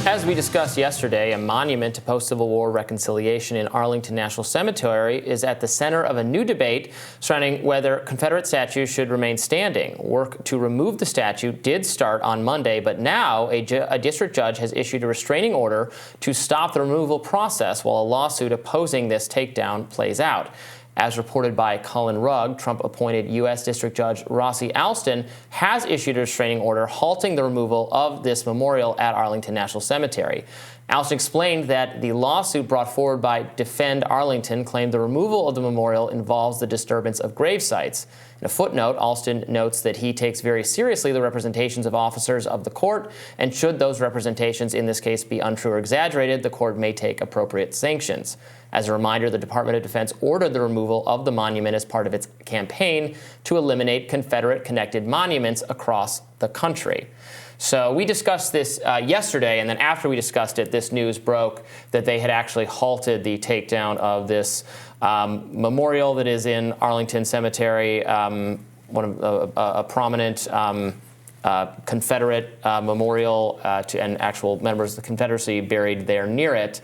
As we discussed yesterday, a monument to post-Civil War reconciliation in Arlington National Cemetery is at the center of a new debate surrounding whether Confederate statues should remain standing. Work to remove the statue did start on Monday, but now a district judge has issued a restraining order to stop the removal process while a lawsuit opposing this takedown plays out. As reported by Colin Rugg, Trump-appointed U.S. District Judge Rossi Alston has issued a restraining order halting the removal of this memorial at Arlington National Cemetery. Alston explained that the lawsuit brought forward by Defend Arlington claimed the removal of the memorial involves the disturbance of grave sites. In a footnote, Alston notes that he takes very seriously the representations of officers of the court, and should those representations in this case be untrue or exaggerated, the court may take appropriate sanctions. As a reminder, the Department of Defense ordered the removal of the monument as part of its campaign to eliminate Confederate-connected monuments across the country. So we discussed this yesterday, and then after we discussed it, this news broke that they had actually halted the takedown of this memorial that is in Arlington Cemetery, a prominent Confederate memorial and actual members of the Confederacy buried there near it.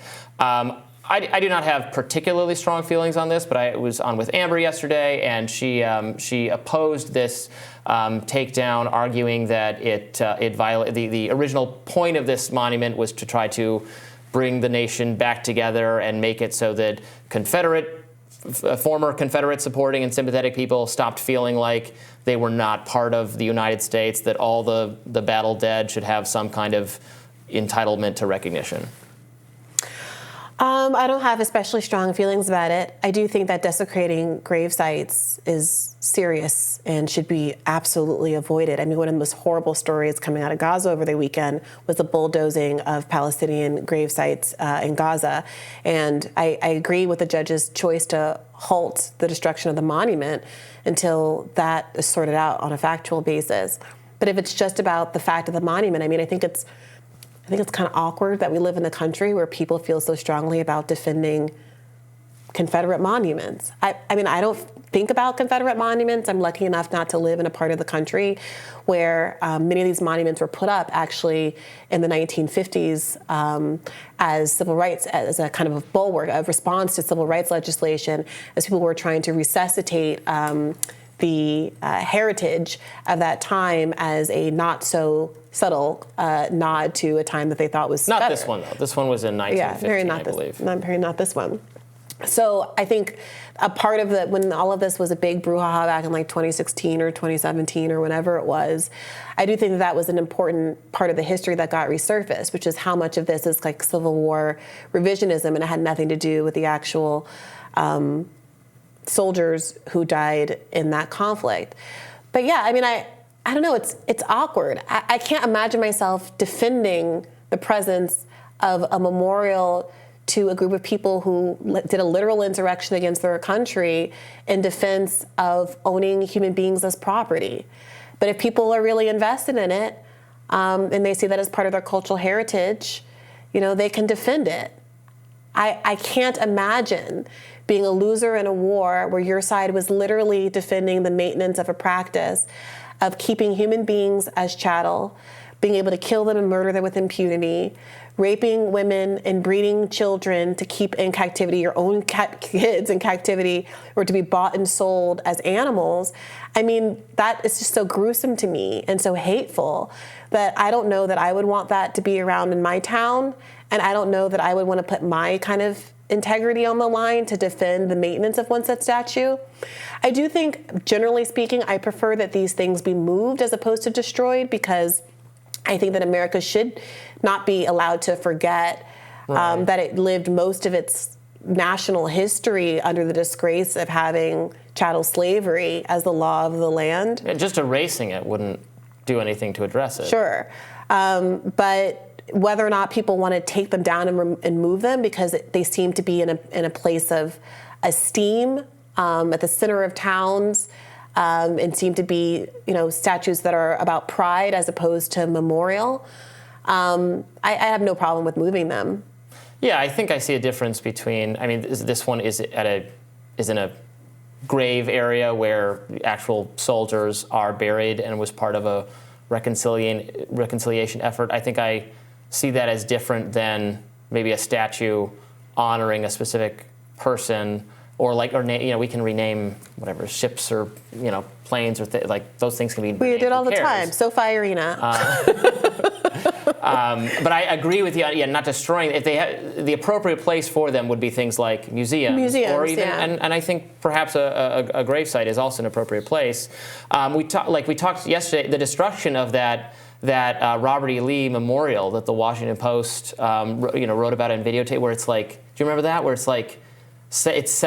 I do not have particularly strong feelings on this, but I was on with Amber yesterday, and she opposed this takedown, arguing that it violated the original point of this monument was to try to bring the nation back together and make it so that former Confederate supporting and sympathetic people stopped feeling like they were not part of the United States, that all the battle dead should have some kind of entitlement to recognition. I don't have especially strong feelings about it. I do think that desecrating grave sites is serious and should be absolutely avoided. I mean, one of the most horrible stories coming out of Gaza over the weekend was the bulldozing of Palestinian grave sites in Gaza. And I agree with the judge's choice to halt the destruction of the monument until that is sorted out on a factual basis. But if it's just about the fact of the monument, I mean, I think it's kind of awkward that we live in a country where people feel so strongly about defending Confederate monuments. I mean, I don't think about Confederate monuments. I'm lucky enough not to live in a part of the country where many of these monuments were put up actually in the 1950s as civil rights, as a kind of a bulwark, a response to civil rights legislation, as people were trying to resuscitate the heritage of that time as a not so subtle nod to a time that they thought was not better. This one, though. This one was in 1915, I believe. Not this one. So I think a part of when all of this was a big brouhaha back in like 2016 or 2017 or whenever it was, I do think that was an important part of the history that got resurfaced, which is how much of this is like Civil War revisionism, and it had nothing to do with the actual soldiers who died in that conflict. But yeah, I mean, I don't know, it's awkward. I can't imagine myself defending the presence of a memorial to a group of people who did a literal insurrection against their country in defense of owning human beings as property. But if people are really invested in it, and they see that as part of their cultural heritage, they can defend it. I can't imagine being a loser in a war where your side was literally defending the maintenance of a practice of keeping human beings as chattel, being able to kill them and murder them with impunity, raping women and breeding children to keep in captivity, your own kids in captivity, or to be bought and sold as animals. I mean, that is just so gruesome to me and so hateful that I don't know that I would want that to be around in my town, and I don't know that I would want to put my kind of integrity on the line to defend the maintenance of one such statue. I do think, generally speaking, I prefer that these things be moved as opposed to destroyed, because I think that America should not be allowed to forget that it lived most of its national history under the disgrace of having chattel slavery as the law of the land. And just erasing it wouldn't do anything to address it. Sure. But whether or not people want to take them down and move them because they seem to be in a place of esteem at the center of towns, and seem to be statues that are about pride as opposed to memorial, I have no problem with moving them. Yeah, I think I see a difference between, I mean, this one is in a grave area where actual soldiers are buried and was part of a reconciliation effort. I think I see that as different than maybe a statue honoring a specific person, or we can rename whatever ships or planes or like those things can be. We do it all the time. Soave Arena. But I agree with you. Yeah, not destroying. If they the appropriate place for them would be things like museums or even, and I think perhaps a gravesite is also an appropriate place. We talked yesterday, the destruction of that Robert E. Lee memorial that the Washington Post wrote about in videotape, where it's like, do you remember that? Where it's like, it's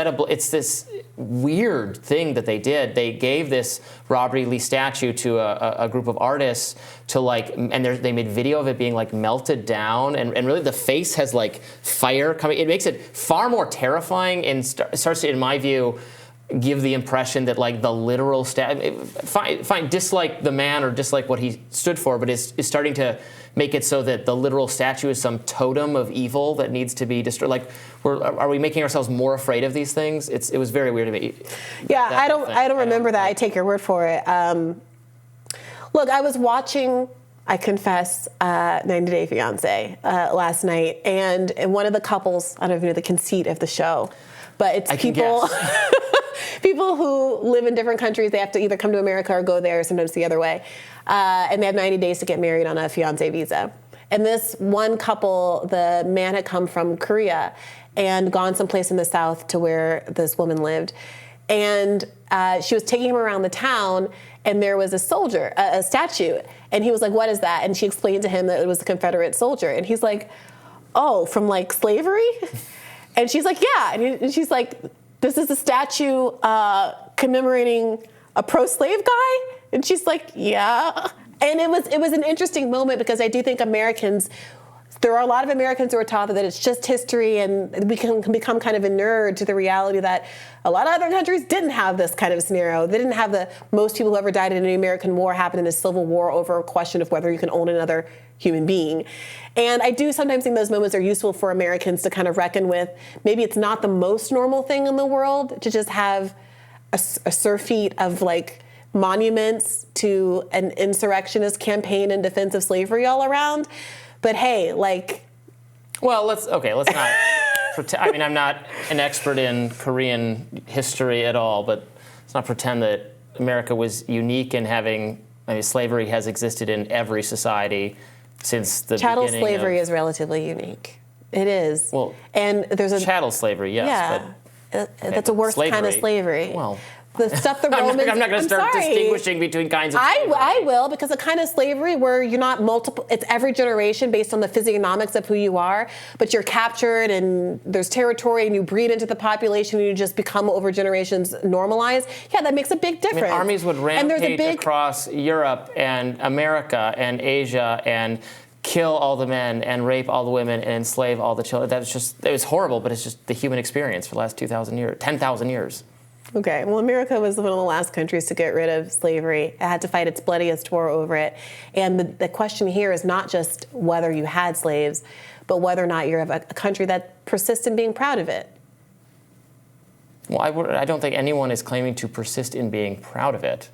this weird thing that they did. They gave this Robert E. Lee statue to a group of artists to and they made video of it being like melted down, and really the face has like fire coming. It makes it far more terrifying and starts to, in my view, give the impression that like the literal fine dislike the man or dislike what he stood for, but is starting to make it so that the literal statue is some totem of evil that needs to be destroyed. Like, are we making ourselves more afraid of these things? It was very weird to me. Yeah, I don't remember that. I take your word for it. Look, I was watching, I confess, 90 Day Fiancé last night, and one of the couples, I don't even know the conceit of the show, but it's people. People who live in different countries, they have to either come to America or go there, sometimes the other way. And they have 90 days to get married on a fiancé visa. And this one couple, the man had come from Korea and gone someplace in the south to where this woman lived. And she was taking him around the town, and there was a soldier, a statue. And he was like, "What is that?" And she explained to him that it was a Confederate soldier. And he's like, "Oh, from like slavery?" And she's like, "Yeah." And she's like, "This is a statue commemorating a pro-slave guy?" And she's like, "Yeah." And it was an interesting moment, because I do think there are a lot of Americans who are taught that it's just history, and we can become kind of inured to the reality that a lot of other countries didn't have this kind of scenario. They didn't have most people who ever died in the American War happened in a civil war over a question of whether you can own another human being. And I do sometimes think those moments are useful for Americans to kind of reckon with. Maybe it's not the most normal thing in the world to just have a surfeit of like monuments to an insurrectionist campaign in defense of slavery all around. But hey, like... Well, let's not... I mean, I'm not an expert in Korean history at all, but let's not pretend that America was unique in having... I mean, slavery has existed in every society since the Chattel beginning slavery is relatively unique. It is. Well, and there's a... Chattel slavery, yes. Yeah, that's a worse kind of slavery. Well... The stuff the Romans... I'm not going to start distinguishing between kinds of slavery. I will, because the kind of slavery where you're not multiple... It's every generation based on the physiognomics of who you are, but you're captured and there's territory and you breed into the population and you just become over generations normalized. Yeah, that makes a big difference. I mean, armies would rampage across Europe and America and Asia and kill all the men and rape all the women and enslave all the children. It was horrible, but it's just the human experience for the last 10,000 years. Okay, well, America was one of the last countries to get rid of slavery. It had to fight its bloodiest war over it. And the question here is not just whether you had slaves, but whether or not you're a country that persists in being proud of it. Well, I don't think anyone is claiming to persist in being proud of it.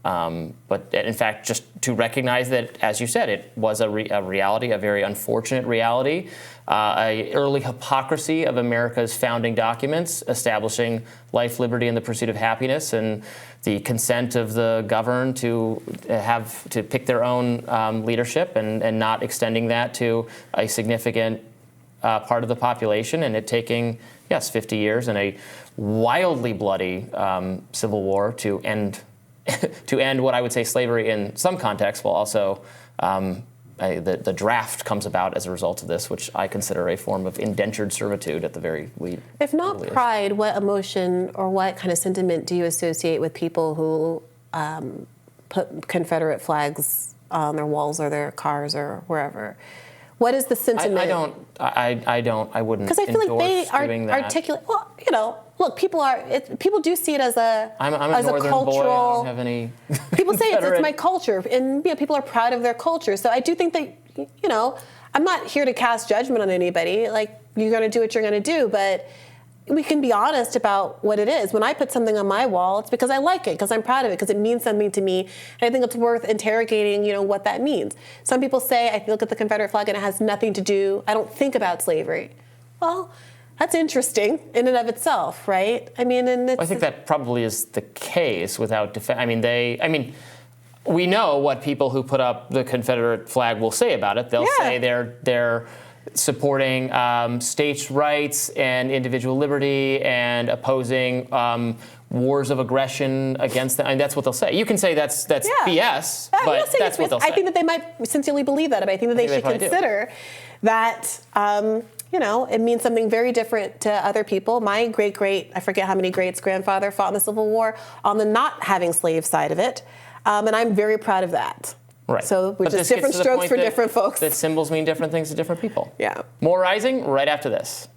But in fact, just to recognize that, as you said, it was a reality, a very unfortunate reality, an early hypocrisy of America's founding documents establishing life, liberty, and the pursuit of happiness, and the consent of the governed to pick their own leadership, and not extending that to a significant part of the population, and it taking, 50 years and a wildly bloody civil war to end what I would say slavery in some contexts, while also the draft comes about as a result of this, which I consider a form of indentured servitude at the very least. If not pride, what emotion or what kind of sentiment do you associate with people who put Confederate flags on their walls or their cars or wherever? What is the sentiment? I wouldn't. Because I feel like they articulate. Well, look, people do see it as a I'm as a northern cultural. Boy. I don't have any. People say it's my culture, and people are proud of their culture. So I do think that I'm not here to cast judgment on anybody. Like, you're going to do what you're going to do, but we can be honest about what it is. When I put something on my wall, it's because I like it, because I'm proud of it, because it means something to me, and I think it's worth interrogating, what that means. Some people say, I look at the Confederate flag and it has nothing to do, I don't think about slavery. Well, that's interesting in and of itself, right? I mean, and it's, I think that probably is the case without we know what people who put up the Confederate flag will say about it. They'll say they're supporting states' rights and individual liberty and opposing wars of aggression against them. I mean, that's what they'll say. You can say that's BS, but that's what they'll say. I think that they might sincerely believe that, but I think that they should consider that, it means something very different to other people. My great-great, I forget how many greats, grandfather fought in the Civil War on the not having slave side of it, and I'm very proud of that. Right. So we're just different strokes for different folks. That symbols mean different things to different people. Yeah. More Rising right after this.